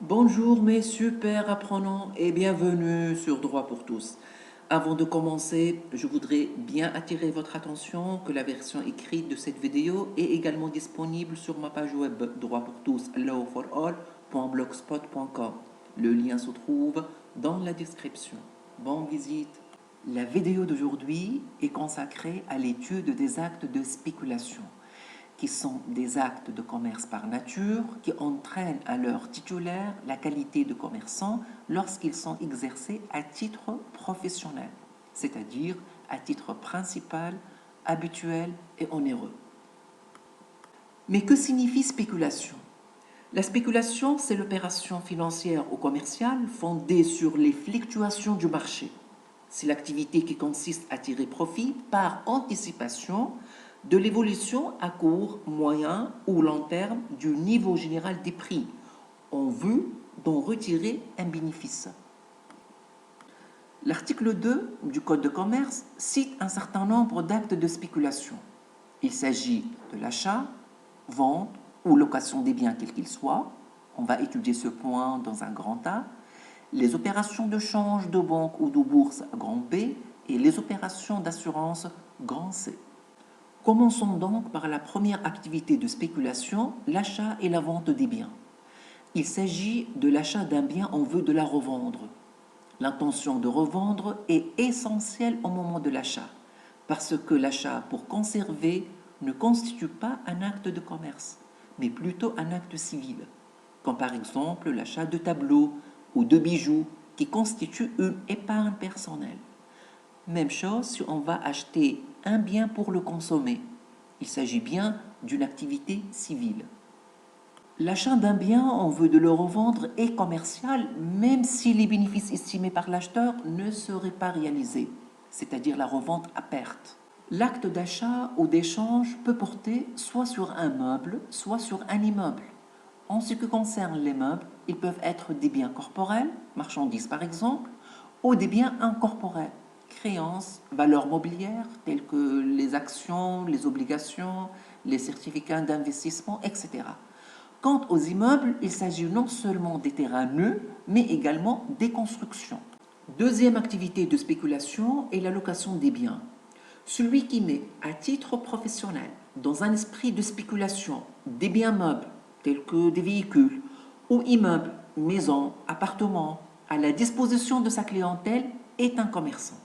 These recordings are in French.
Bonjour mes super apprenants et bienvenue sur Droit pour tous. Avant de commencer, je voudrais bien attirer votre attention que la version écrite de cette vidéo est également disponible sur ma page web Droit pour tous lawforall.blogspot.com. Le lien se trouve dans la description. Bonne visite. La vidéo d'aujourd'hui est consacrée à l'étude des actes de spéculation, qui sont des actes de commerce par nature qui entraînent à leur titulaire la qualité de commerçant lorsqu'ils sont exercés à titre professionnel, c'est-à-dire à titre principal, habituel et onéreux. Mais que signifie spéculation? La spéculation, c'est l'opération financière ou commerciale fondée sur les fluctuations du marché. C'est l'activité qui consiste à tirer profit par anticipation de l'évolution à court, moyen ou long terme du niveau général des prix en vue d'en retirer un bénéfice. L'article 2 du Code de commerce cite un certain nombre d'actes de spéculation. Il s'agit de l'achat, vente ou location des biens quels qu'ils soient. On va étudier ce point dans un grand A. Les opérations de change de banque ou de bourse grand B et les opérations d'assurance grand C. Commençons donc par la première activité de spéculation, l'achat et la vente des biens. Il s'agit de l'achat d'un bien en vue de la revendre. L'intention de revendre est essentielle au moment de l'achat, parce que l'achat pour conserver ne constitue pas un acte de commerce, mais plutôt un acte civil, comme par exemple l'achat de tableaux ou de bijoux qui constituent une épargne personnelle. Même chose si on va acheter un bien pour le consommer. Il s'agit bien d'une activité civile. L'achat d'un bien en vue de le revendre est commercial, même si les bénéfices estimés par l'acheteur ne seraient pas réalisés, c'est-à-dire la revente à perte. L'acte d'achat ou d'échange peut porter soit sur un meuble, soit sur un immeuble. En ce qui concerne les meubles, ils peuvent être des biens corporels, marchandises par exemple, ou des biens incorporels, créances, valeurs mobilières telles que les actions, les obligations, les certificats d'investissement, etc. Quant aux immeubles, il s'agit non seulement des terrains nus, mais également des constructions. Deuxième activité de spéculation est la location des biens. Celui qui met à titre professionnel, dans un esprit de spéculation, des biens meubles, tels que des véhicules, ou immeubles, maisons, appartements, à la disposition de sa clientèle, est un commerçant.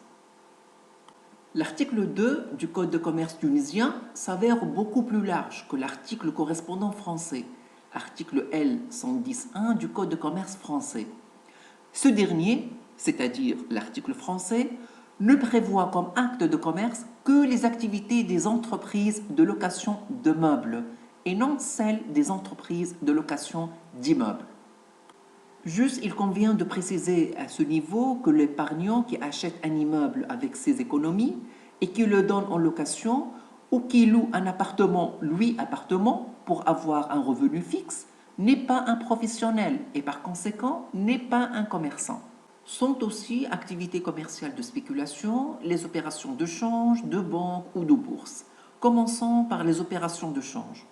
L'article 2 du Code de commerce tunisien s'avère beaucoup plus large que l'article correspondant français, article L 110.1 du Code de commerce français. Ce dernier, c'est-à-dire l'article français, ne prévoit comme acte de commerce que les activités des entreprises de location de meubles et non celles des entreprises de location d'immeubles. Juste, il convient de préciser à ce niveau que l'épargnant qui achète un immeuble avec ses économies et qui le donne en location ou qui loue un appartement, appartement, pour avoir un revenu fixe, n'est pas un professionnel et par conséquent n'est pas un commerçant. Sont aussi activités commerciales de spéculation les opérations de change, de banque ou de bourse. Commençons par les opérations de change.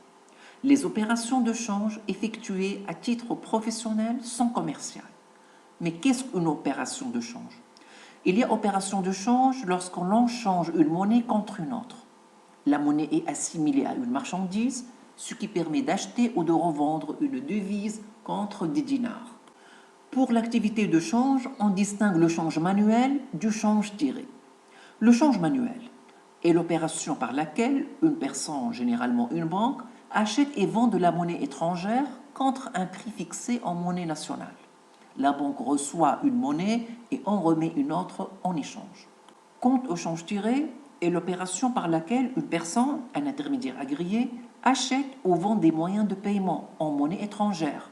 Les opérations de change effectuées à titre professionnel sont commerciales. Mais qu'est-ce qu'une opération de change? Il y a opération de change lorsqu'on change une monnaie contre une autre. La monnaie est assimilée à une marchandise, ce qui permet d'acheter ou de revendre une devise contre des dinars. Pour l'activité de change, on distingue le change manuel du change tiré. Le change manuel est l'opération par laquelle une personne, généralement une banque, achète et vend de la monnaie étrangère contre un prix fixé en monnaie nationale. La banque reçoit une monnaie et en remet une autre en échange. Quant au change tiré est l'opération par laquelle une personne, un intermédiaire agréé, achète ou vend des moyens de paiement en monnaie étrangère,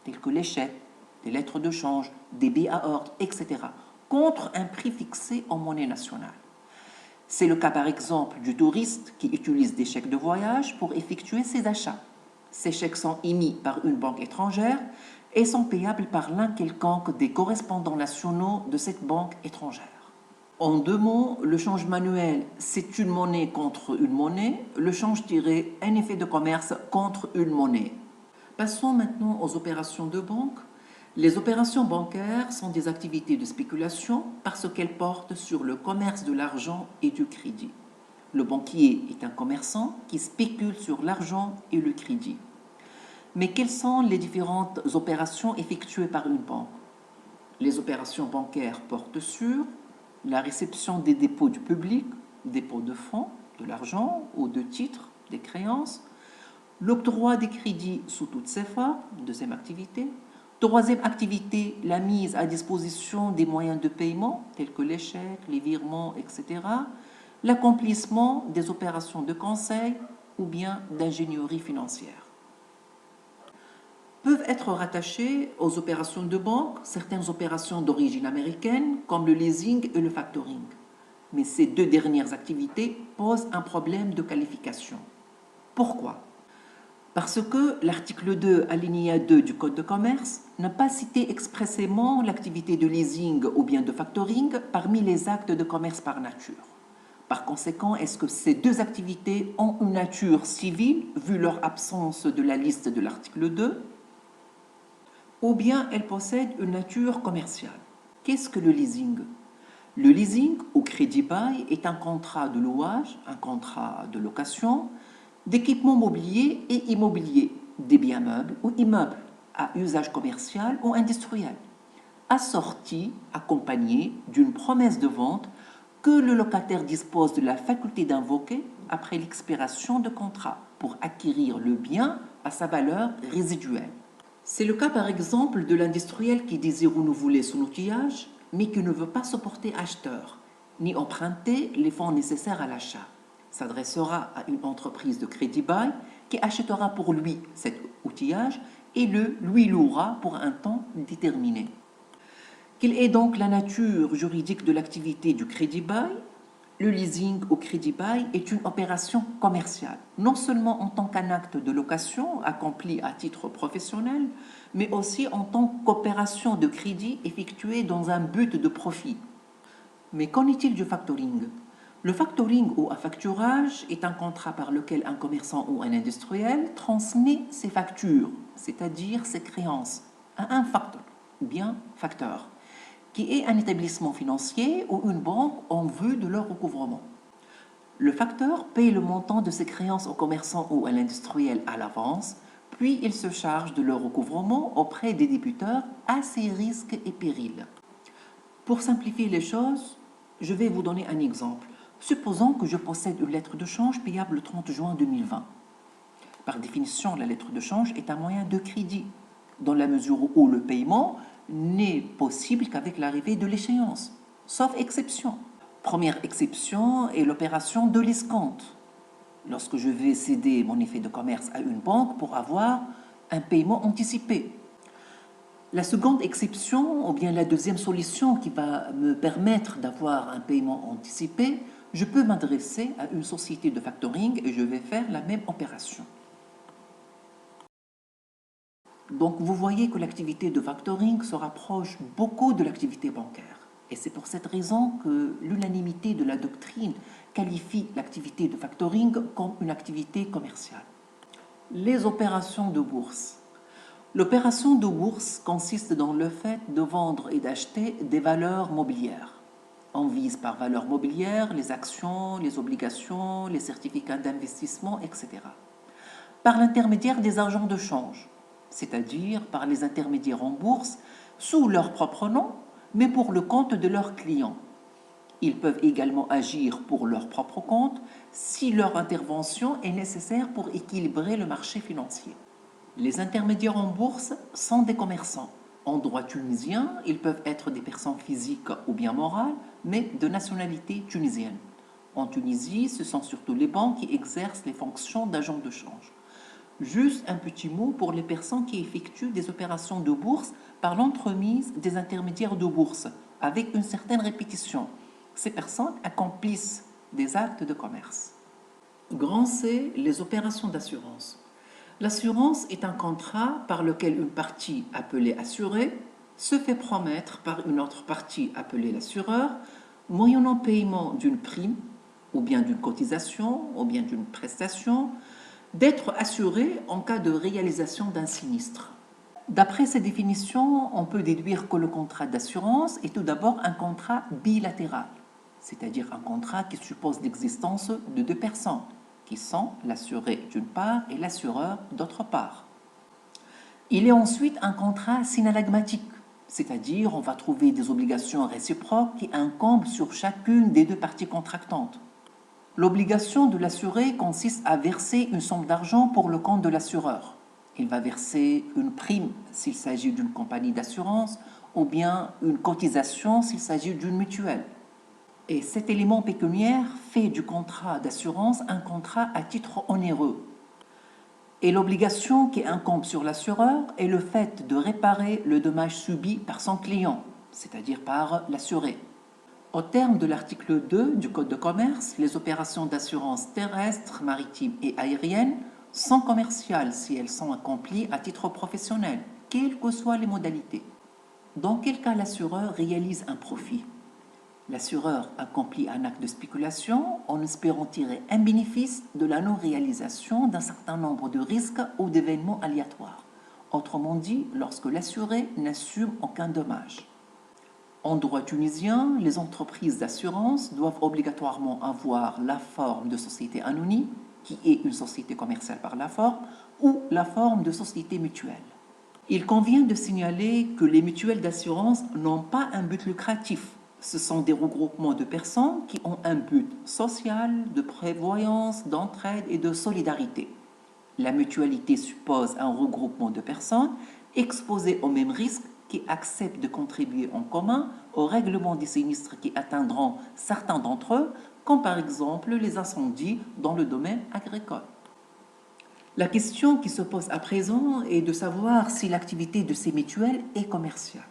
tels que les chèques, des lettres de change, des billets à ordre, etc., contre un prix fixé en monnaie nationale. C'est le cas par exemple du touriste qui utilise des chèques de voyage pour effectuer ses achats. Ces chèques sont émis par une banque étrangère et sont payables par l'un quelconque des correspondants nationaux de cette banque étrangère. En deux mots, le change manuel, c'est une monnaie contre une monnaie. Le change tiré, un effet de commerce contre une monnaie. Passons maintenant aux opérations de banque. Les opérations bancaires sont des activités de spéculation parce qu'elles portent sur le commerce de l'argent et du crédit. Le banquier est un commerçant qui spécule sur l'argent et le crédit. Mais quelles sont les différentes opérations effectuées par une banque? Les opérations bancaires portent sur la réception des dépôts du public, dépôts de fonds, de l'argent ou de titres, des créances, l'octroi des crédits sous toutes ses formes, deuxième activité. Troisième activité, la mise à disposition des moyens de paiement, tels que les chèques, les virements, etc. L'accomplissement des opérations de conseil ou bien d'ingénierie financière. Peuvent être rattachées aux opérations de banque certaines opérations d'origine américaine, comme le leasing et le factoring. Mais ces deux dernières activités posent un problème de qualification. Pourquoi? Parce que l'article 2, alinéa 2 du Code de commerce n'a pas cité expressément l'activité de leasing ou bien de factoring parmi les actes de commerce par nature. Par conséquent, est-ce que ces deux activités ont une nature civile, vu leur absence de la liste de l'article 2, ou bien elles possèdent une nature commerciale? Qu'est-ce que le leasing? Le leasing ou crédit bail est un contrat de louage, un contrat de location, d'équipements mobiliers et immobiliers, des biens meubles ou immeubles à usage commercial ou industriel, assorti, accompagné d'une promesse de vente que le locataire dispose de la faculté d'invoquer après l'expiration de contrat pour acquérir le bien à sa valeur résiduelle. C'est le cas par exemple de l'industriel qui désire renouveler son outillage mais qui ne veut pas se porter acheteur ni emprunter les fonds nécessaires à l'achat. S'adressera à une entreprise de crédit bail qui achètera pour lui cet outillage et le lui louera pour un temps déterminé. Quelle est donc la nature juridique de l'activité du crédit bail? Le leasing au crédit bail est une opération commerciale, non seulement en tant qu'un acte de location accompli à titre professionnel, mais aussi en tant qu'opération de crédit effectuée dans un but de profit. Mais qu'en est-il du factoring? Le factoring ou affacturage est un contrat par lequel un commerçant ou un industriel transmet ses factures, c'est-à-dire ses créances, à un facteur ou bien facteur, qui est un établissement financier ou une banque en vue de leur recouvrement. Le facteur paye le montant de ses créances au commerçant ou à l'industriel à l'avance, puis il se charge de leur recouvrement auprès des débiteurs à ses risques et périls. Pour simplifier les choses, je vais vous donner un exemple. Supposons que je possède une lettre de change payable le 30 juin 2020. Par définition, la lettre de change est un moyen de crédit, dans la mesure où le paiement n'est possible qu'avec l'arrivée de l'échéance, sauf exception. Première exception est l'opération de l'escompte, lorsque je vais céder mon effet de commerce à une banque pour avoir un paiement anticipé. La seconde exception, ou bien la deuxième solution qui va me permettre d'avoir un paiement anticipé, je peux m'adresser à une société de factoring et je vais faire la même opération. Donc vous voyez que l'activité de factoring se rapproche beaucoup de l'activité bancaire. Et c'est pour cette raison que l'unanimité de la doctrine qualifie l'activité de factoring comme une activité commerciale. Les opérations de bourse. L'opération de bourse consiste dans le fait de vendre et d'acheter des valeurs mobilières. On vise par valeurs mobilières les actions, les obligations, les certificats d'investissement, etc. Par l'intermédiaire des agents de change, c'est-à-dire par les intermédiaires en bourse, sous leur propre nom, mais pour le compte de leurs clients. Ils peuvent également agir pour leur propre compte si leur intervention est nécessaire pour équilibrer le marché financier. Les intermédiaires en bourse sont des commerçants. En droit tunisien, ils peuvent être des personnes physiques ou bien morales, mais de nationalité tunisienne. En Tunisie, ce sont surtout les banques qui exercent les fonctions d'agents de change. Juste un petit mot pour les personnes qui effectuent des opérations de bourse par l'entremise des intermédiaires de bourse, avec une certaine répétition. Ces personnes accomplissent des actes de commerce. Grand C, les opérations d'assurance. L'assurance est un contrat par lequel une partie appelée assurée se fait promettre par une autre partie appelée l'assureur, moyennant paiement d'une prime, ou bien d'une cotisation, ou bien d'une prestation, d'être assuré en cas de réalisation d'un sinistre. D'après ces définitions, on peut déduire que le contrat d'assurance est tout d'abord un contrat bilatéral, c'est-à-dire un contrat qui suppose l'existence de deux personnes, qui sont l'assuré d'une part et l'assureur d'autre part. Il est ensuite un contrat synallagmatique, c'est-à-dire on va trouver des obligations réciproques qui incombent sur chacune des deux parties contractantes. L'obligation de l'assuré consiste à verser une somme d'argent pour le compte de l'assureur. Il va verser une prime s'il s'agit d'une compagnie d'assurance ou bien une cotisation s'il s'agit d'une mutuelle. Et cet élément pécuniaire fait du contrat d'assurance un contrat à titre onéreux. Et l'obligation qui incombe sur l'assureur est le fait de réparer le dommage subi par son client, c'est-à-dire par l'assuré. Au terme de l'article 2 du Code de commerce, les opérations d'assurance terrestre, maritime et aérienne sont commerciales si elles sont accomplies à titre professionnel, quelles que soient les modalités. Dans quel cas l'assureur réalise un profit? L'assureur accomplit un acte de spéculation en espérant tirer un bénéfice de la non-réalisation d'un certain nombre de risques ou d'événements aléatoires. Autrement dit, lorsque l'assuré n'assume aucun dommage. En droit tunisien, les entreprises d'assurance doivent obligatoirement avoir la forme de société anonyme, qui est une société commerciale par la forme, ou la forme de société mutuelle. Il convient de signaler que les mutuelles d'assurance n'ont pas un but lucratif. Ce sont des regroupements de personnes qui ont un but social, de prévoyance, d'entraide et de solidarité. La mutualité suppose un regroupement de personnes exposées aux mêmes risques qui acceptent de contribuer en commun au règlement des sinistres qui atteindront certains d'entre eux, comme par exemple les incendies dans le domaine agricole. La question qui se pose à présent est de savoir si l'activité de ces mutuelles est commerciale.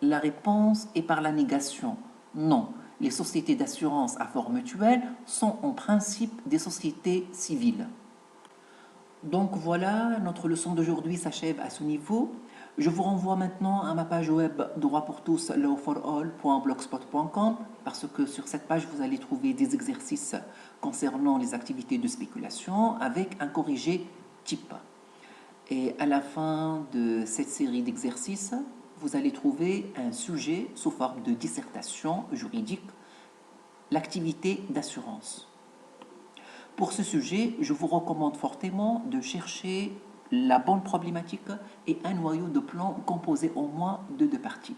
La réponse est par la négation. Non, les sociétés d'assurance à forme mutuelle sont en principe des sociétés civiles. Donc voilà, notre leçon d'aujourd'hui s'achève à ce niveau. Je vous renvoie maintenant à ma page web droit pour tous lawforall.blogspot.com parce que sur cette page vous allez trouver des exercices concernant les activités de spéculation avec un corrigé type. Et à la fin de cette série d'exercices, vous allez trouver un sujet sous forme de dissertation juridique, l'activité d'assurance. Pour ce sujet, je vous recommande fortement de chercher la bonne problématique et un noyau de plan composé au moins de deux parties.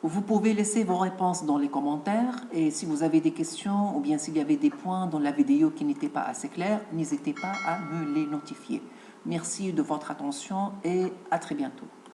Vous pouvez laisser vos réponses dans les commentaires et si vous avez des questions ou bien s'il y avait des points dans la vidéo qui n'étaient pas assez clairs, n'hésitez pas à me les notifier. Merci de votre attention et à très bientôt.